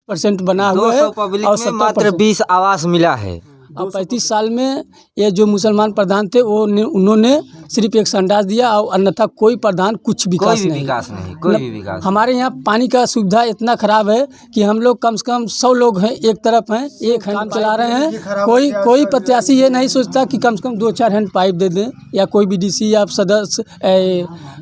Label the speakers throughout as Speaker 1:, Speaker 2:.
Speaker 1: 100% बना हुआ है और 70%
Speaker 2: मात्र 20 आवास मिला है।
Speaker 1: और 35 साल में ये जो मुसलमान प्रधान थे वो उन्होंने सिर्फ एक संडास दिया और अन्यथा कोई प्रधान कुछ विकास नहीं। हमारे यहाँ पानी का सुविधा इतना खराब है कि हम लोग कम से कम 100 लोग हैं, एक तरफ हैं, एक हैंड चला रहे हैं। कोई प्रत्याशी ये नहीं सोचता कि कम से कम 2-4 हैंड पाइप दे दें, या कोई BDC या सदस्य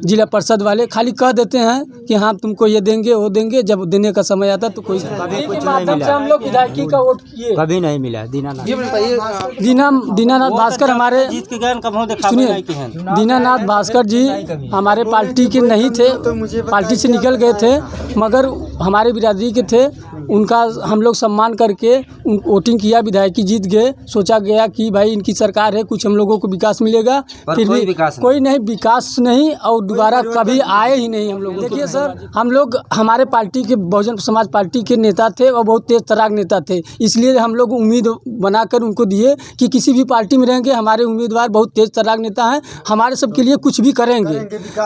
Speaker 1: जिला परिषद वाले खाली कह देते हैं कि हाँ तुमको ये देंगे वो देंगे, जब देने का समय आता तो कोई हम लोग विधायकी का वोट किए,
Speaker 3: कभी नहीं मिला।
Speaker 1: दीनानाथ भास्कर हमारे, सुनिए, दीनानाथ भास्कर जी हमारे पार्टी के नहीं थे, पार्टी से निकल गए थे, मगर हमारे बिरादरी के थे। उनका हम लोग सम्मान करके वोटिंग किया, विधायकी जीत गए। सोचा गया कि भाई इनकी सरकार है, कुछ हम लोगों को विकास मिलेगा, फिर भी कोई नहीं, विकास नहीं, और दोबारा कभी आए ही नहीं हम लोग। देखिए सर, हम लोग हमारे पार्टी के बहुजन समाज पार्टी के नेता थे और बहुत तेज तराक नेता थे, इसलिए हम लोग उम्मीद बनाकर उनको दिए कि किसी भी पार्टी में रहेंगे हमारे उम्मीदवार बहुत तेज तराक नेता हैं, हमारे सबके लिए कुछ भी करेंगे।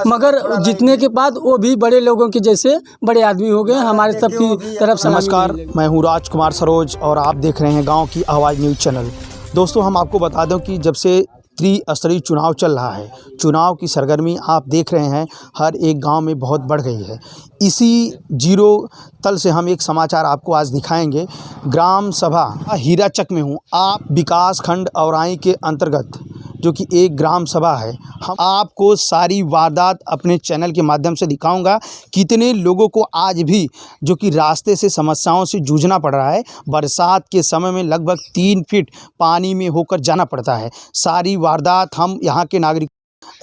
Speaker 1: मगर जीतने के बाद वो भी बड़े लोगों के जैसे बड़े आदमी हो गए हमारे सबकी तरफ।
Speaker 4: नमस्कार, मैं हूं राजकुमार सरोज और आप देख रहे हैं गांव की आवाज़ न्यूज़ चैनल। दोस्तों, हम आपको बता दें कि जब से त्रिस्तरीय चुनाव चल रहा है, चुनाव की सरगर्मी आप देख रहे हैं हर एक गांव में बहुत बढ़ गई है। इसी जीरो तल से हम एक समाचार आपको आज दिखाएंगे। ग्राम सभा हीराचक में हूं, आप विकास खंड औराई के अंतर्गत जो कि एक ग्राम सभा है। हम आपको सारी वारदात अपने चैनल के माध्यम से दिखाऊंगा। कितने लोगों को आज भी जो कि रास्ते से समस्याओं से जूझना पड़ रहा है, बरसात के समय में लगभग 3 फीट पानी में होकर जाना पड़ता है। सारी वारदात हम यहाँ के नागरिक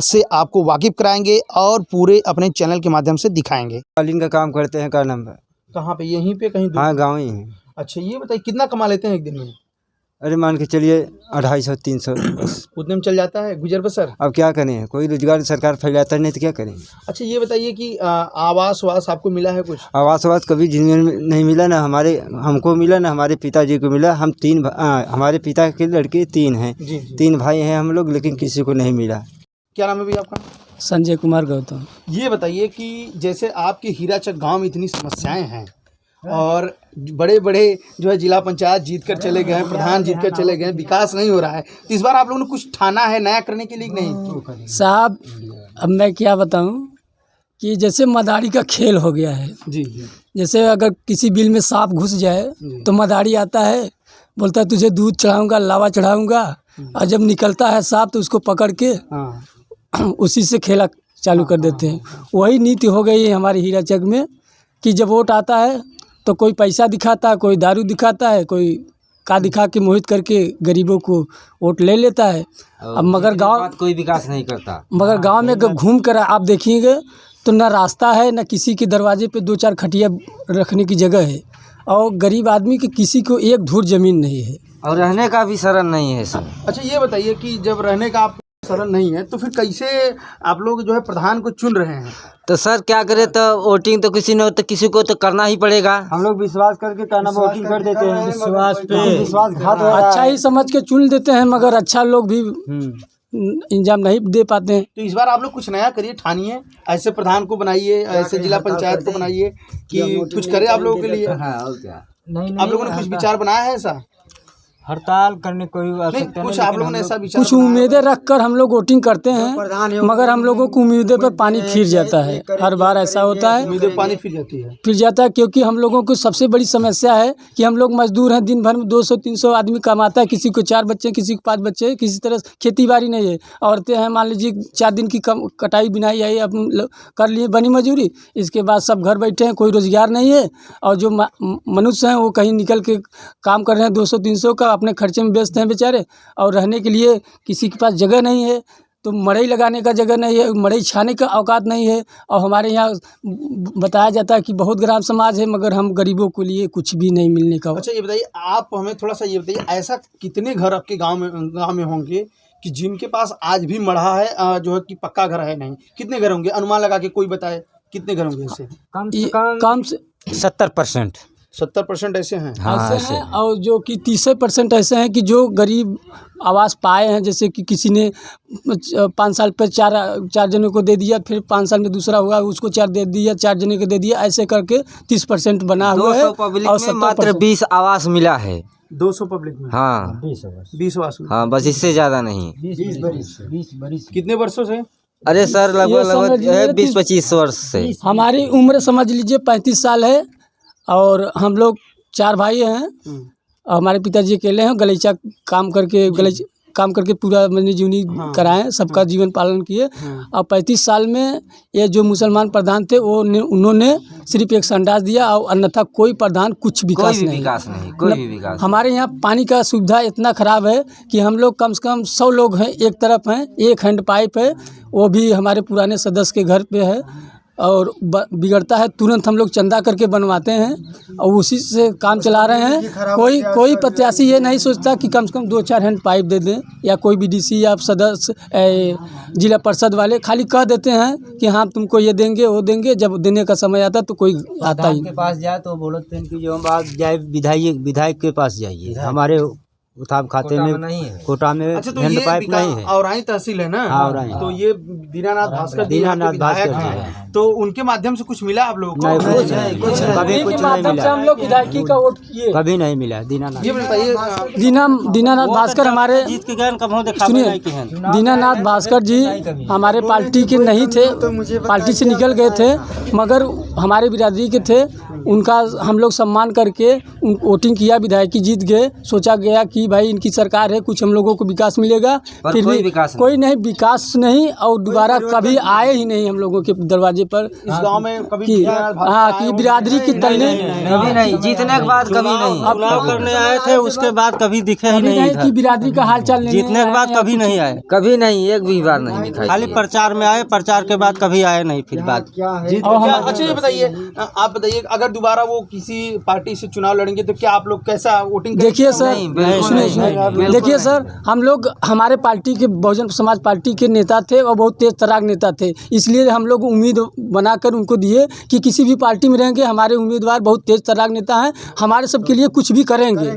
Speaker 4: से आपको वाकिफ कराएंगे और पूरे अपने चैनल के माध्यम से दिखाएंगे।
Speaker 2: कालीन का काम करते हैं, का नंबर
Speaker 4: कहाँ पे? यहीं पे कहीं?
Speaker 2: हाँ, गाँव ही है।
Speaker 4: अच्छा, ये बताइए कितना कमा लेते हैं एक दिन में?
Speaker 2: अरे मान के चलिए 250-300
Speaker 4: उतने में चल जाता है गुजर बसर।
Speaker 2: अब क्या करें, कोई रोजगार सरकार फैलाता नहीं तो क्या करें।
Speaker 4: अच्छा, ये बताइए कि आवास वास आपको मिला है कुछ?
Speaker 2: आवास कभी जिंदगी में नहीं मिला, ना हमको मिला, ना हमारे पिताजी को मिला। हम हमारे पिता के लड़के 3 हैं, 3 भाई हैं हम लोग, लेकिन किसी को नहीं मिला।
Speaker 4: क्या नाम है भैया आपका?
Speaker 1: संजय कुमार गौतम।
Speaker 4: ये बताइए कि जैसे आपके हीराचक गांव में इतनी समस्याएं हैं और बड़े बड़े जो है जिला पंचायत जीत कर चले गए, प्रधान जीत कर चले गए, विकास नहीं हो रहा है, तो इस बार आप लोगों ने कुछ ठाना है नया करने के लिए नहीं?
Speaker 1: साहब, अब मैं क्या बताऊं कि जैसे मदारी का खेल हो गया है
Speaker 4: जी।
Speaker 1: जैसे अगर किसी बिल में सांप घुस जाए तो मदारी आता है, बोलता है तुझे दूध चढ़ाऊंगा, लावा चढ़ाऊंगा, और जब निकलता है सांप तो उसको पकड़ के उसी से खेला चालू कर देते हैं। वही नीति हो गई है हमारे हीराचक में कि जब वोट आता है तो कोई पैसा दिखाता है, कोई दारू दिखाता है, कोई का दिखा के मोहित करके गरीबों को वोट ले लेता है। अब मगर गांव
Speaker 2: कोई विकास नहीं करता।
Speaker 1: मगर गांव में घूम कर आप देखिएगा तो ना रास्ता है, ना किसी के दरवाजे पे 2-4 खटिया रखने की जगह है, और गरीब आदमी के किसी को एक धूर जमीन नहीं है,
Speaker 2: और रहने का भी शरण नहीं है सर।
Speaker 4: अच्छा, ये बताइए कि जब रहने का आप शरण नहीं है तो फिर कैसे आप लोग जो है प्रधान को चुन रहे हैं?
Speaker 2: तो सर क्या करे, तो वोटिंग तो किसी को तो करना ही पड़ेगा। हम लोग विश्वास करके कहना वोटिंग कर देते हैं, विश्वास पे विश्वासघात।
Speaker 1: अच्छा ही समझ के चुन देते हैं, मगर अच्छा लोग भी इंजाम नहीं दे पाते हैं।
Speaker 4: तो इस बार आप लोग कुछ नया करिए, ठानिए, ऐसे प्रधान को बनाइए, ऐसे जिला पंचायत को बनाइए कि कुछ करे आप लोगों के लिए। आप लोगों ने कुछ विचार बनाया है ऐसा?
Speaker 3: हड़ताल करने कोई आवश्यकता
Speaker 4: कुछ आप लोगों ने ऐसा विचार?
Speaker 1: कुछ उम्मीदें रखकर हम लोग वोटिंग करते हैं, मगर हम लोगों को उम्मीदें पर पानी फिर जाता है। हर बार ऐसा होता है,
Speaker 4: उम्मीदें पानी फिर
Speaker 1: जाता है, क्योंकि हम लोगों को सबसे बड़ी समस्या है कि हम लोग मजदूर हैं, दिन भर में 200-300 आदमी कमाता है, किसी को 4 बच्चे, किसी को 5 बच्चे, किसी तरह खेती बाड़ी नहीं है। औरतें हैं, मान लीजिए 4 दिन की कटाई बिनाई आई, अब कर लिए बनी मजूरी, इसके बाद सब घर बैठे हैं, कोई रोजगार नहीं है, और जो मनुष्य हैं वो कहीं निकल के काम कर रहे हैं 200-300 का, अपने खर्चे में व्यस्त हैं बेचारे, और रहने के लिए किसी के पास जगह नहीं है, तो मड़ई लगाने का जगह नहीं है, मड़ई छाने का औकात नहीं है। और हमारे यहाँ बताया जाता है कि बहुत ग्राम समाज है, मगर हम गरीबों के लिए कुछ भी नहीं मिलने का।
Speaker 4: अच्छा, ये बताइए, आप हमें थोड़ा सा ये बताइए, ऐसा कितने घर आपके गांव में होंगे कि जिनके पास आज भी मढ़ा है, जो है कि पक्का घर है नहीं? कितने घर होंगे, अनुमान लगा के कोई बताए कितने घर होंगे ऐसे?
Speaker 3: कम से 70%।
Speaker 4: 70% ऐसे हैं।
Speaker 1: ऐसे हैं और जो कि 30% ऐसे हैं कि जो गरीब आवास पाए हैं, जैसे कि किसी ने 5 साल पे चार जनों को दे दिया, फिर 5 साल में दूसरा हुआ उसको 4 दे दिया, 4 जने को दे दिया, ऐसे करके 30% बना हुआ है।
Speaker 2: 200 पब्लिक में मात्र 20 आवास मिला है।
Speaker 4: 200 पब्लिक में
Speaker 2: हाँ
Speaker 4: 20 आवास।
Speaker 2: हाँ, बस इससे ज़्यादा नहीं।
Speaker 3: 20
Speaker 4: कितने वर्षों से?
Speaker 2: अरे सर लगभग 20-25 वर्ष से।
Speaker 1: हमारी उम्र समझ लीजिए 35 साल है और हम लोग 4 भाई हैं और हमारे पिताजी अकेले हैं। गलीचा काम करके पूरा अपनी जीवनी कराएं, सबका जीवन पालन किए। और 35 साल में ये जो मुसलमान प्रधान थे उन्होंने सिर्फ एक संडास दिया और अन्यथा कोई प्रधान कुछ विकास नहीं। हमारे यहाँ पानी का सुविधा इतना ख़राब है कि हम लोग कम से कम 100 लोग हैं, एक तरफ हैं, एक हैंड पाइप है, वो भी हमारे पुराने सदस्य के घर पे है और बिगड़ता है, तुरंत हम लोग चंदा करके बनवाते हैं और उसी से काम चला रहे हैं। कोई प्रत्याशी ये नहीं सोचता कि कम से कम 2-4 हैंड पाइप दे दें या कोई बीडीसी या सदस्य जिला परिषद वाले खाली कह देते हैं कि हाँ तुमको ये देंगे वो देंगे, जब देने का समय आता तो कोई आता ही
Speaker 3: के पास जाए तो बोलते हैं कि जो हम आप जाए विधायक के पास जाइए, हमारे उठाव खाते में कोटा में हैंड पाइप नहीं है।
Speaker 4: औराई तहसील है ना?
Speaker 3: औराई।
Speaker 4: तो ये दीनानाथ भास्कर जी हैं, तो उनके माध्यम से कुछ मिला आप लोगों को?
Speaker 2: कभी कुछ नहीं मिला।
Speaker 1: हम लोग विधायकी का वोट किए,
Speaker 2: कभी नहीं मिला। दीनानाथ,
Speaker 4: ये बताइए
Speaker 1: दीनानाथ भास्कर हमारे
Speaker 3: जीत के ज्ञान कम हो
Speaker 1: सुनिए, दीनानाथ भास्कर जी हमारे पार्टी के नहीं थे, पार्टी से निकल गए थे, मगर हमारे बिरादरी के थे। उनका हम लोग सम्मान करके वोटिंग किया, विधायकी जीत गए। सोचा गया कि भाई इनकी सरकार है, कुछ हम लोगों को विकास मिलेगा, फिर भी कोई नहीं, विकास नहीं और दोबारा कभी आए ही नहीं हम लोगों के दरवाजे पर।
Speaker 4: इस गांव में कभी
Speaker 1: हाँ कि बिरादरी की तलने
Speaker 2: कभी नहीं, जीतने के बाद कभी नहीं।
Speaker 3: चुनाव करने आए थे, उसके बाद कभी दिखे ही नहीं
Speaker 1: कि बिरादरी का हाल चाल
Speaker 3: जीतने के बाद कभी नहीं आए,
Speaker 2: कभी नहीं, एक भी बार नहीं दिखाई।
Speaker 3: खाली प्रचार में आए, प्रचार के बाद कभी आए नहीं। फिर बात
Speaker 4: अच्छा ये बताइए, आप बताइए अगर दोबारा वो किसी पार्टी से चुनाव लड़ेंगे तो क्या आप लोग कैसा वोटिंग?
Speaker 1: देखिए सर, सुनिए, देखिए सर, हम लोग हमारे पार्टी के बहुजन समाज पार्टी के नेता थे और बहुत तेज तरार नेता थे, इसलिए हम लोग उम्मीद बनाकर उनको दिए कि किसी भी पार्टी में रहेंगे हमारे उम्मीदवार बहुत तेज तरार नेता हैं, हमारे सबके लिए कुछ भी करेंगे।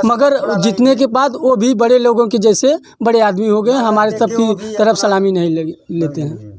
Speaker 1: मगर जीतने के बाद वो भी बड़े लोगों के जैसे बड़े आदमी हो गए, हमारे सबकी तरफ सलामी नहीं लेते हैं।